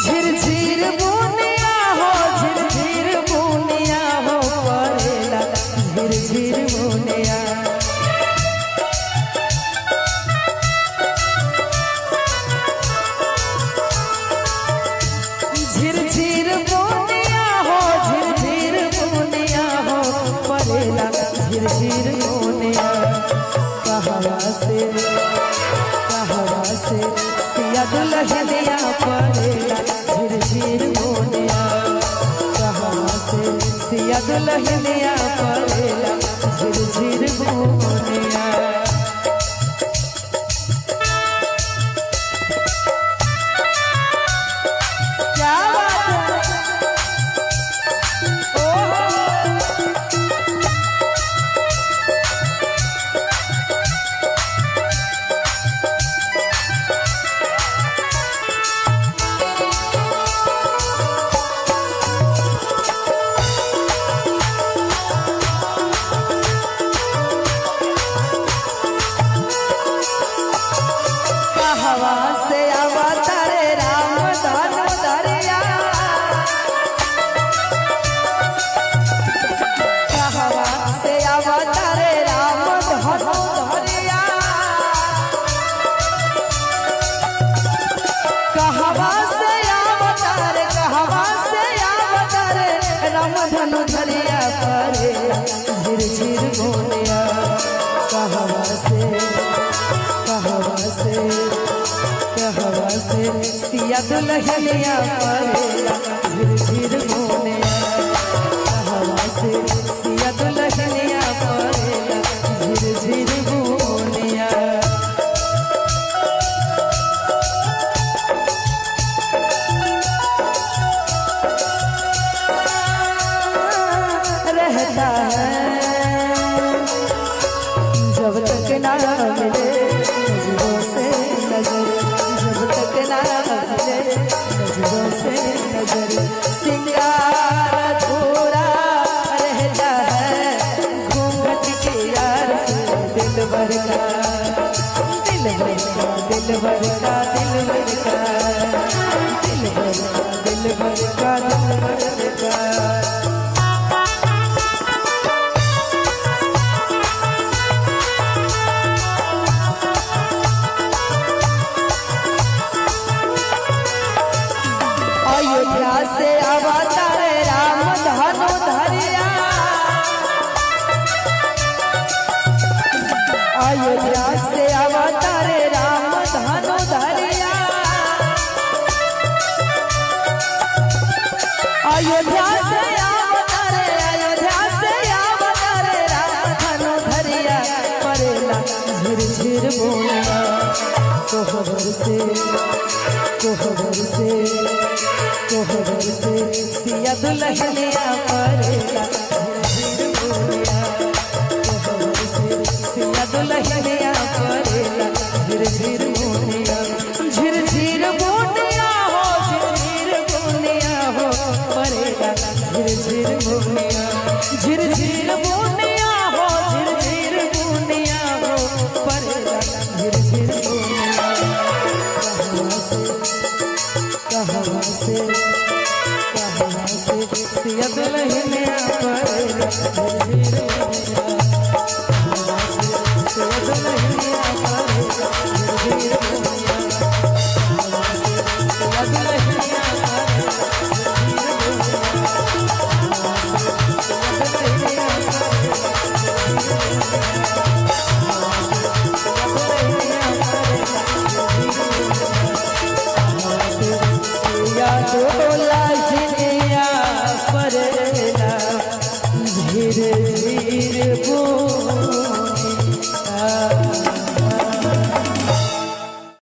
झिरझिर बुनिया हो झिरझिर बुनिया हो परेला झिरझिर बुनिया झिरझिर बुनिया हो झिरझिर बुनिया हो परेला झिरझिर बुनिया कहवा से सिया दुल्हनिया परेला झिरझिर बुनिया कहवा से सिया दुल्हनिया परेला झिरझिर बुनिया हवा से अवतारे राम धनु धरिया हवा से अवतारे राम धनु धरिया कहवा से अवतारे राम धनु धरिया परे झिरझिर बोलिया कहवा से सिया दुल्हनिया परेला झिरझिर बोलिया कहवा से सिया दुल्हनिया परेला झिरझिर बोलिया रहता है जब तक ना मिले नजरों से नजर जब तक ना मिले नजरों से नजर सिंगार अधूरा रहता है घूंघट के यार से दिल भर का दिल भर का दिल भर का दिल भर का दिल भर का दिल भर का दिल भर का अयोध्या से अवतारे राम धनु धरिया अयोध्या से अवतारे राम धनु धरिया अयोध्या से अवतारे राम धनु धरिया परेला झिरझिर बोलिया कोहबर से सिया दुल्हनिया परेला झिरझिर बोलिया कोहबर से सिया दुल्हनिया परेला झिरझिर बोलिया झिरझिर बोलिया हो झिरझिर बोलिया हो परेला झिरझिर बोलिया झिरझिर बोलिया हो झिरझिर बोलिया हो परेला झिरझिर बोलिया कहवा से सिया दुल्हनिया परेला झिरझिर बोलिया कहवा से सिया दुल्हनिया परेला झिरझिर बोलिया कहवा से सिया दुल्हनिया परेला झिरझिर बोलिया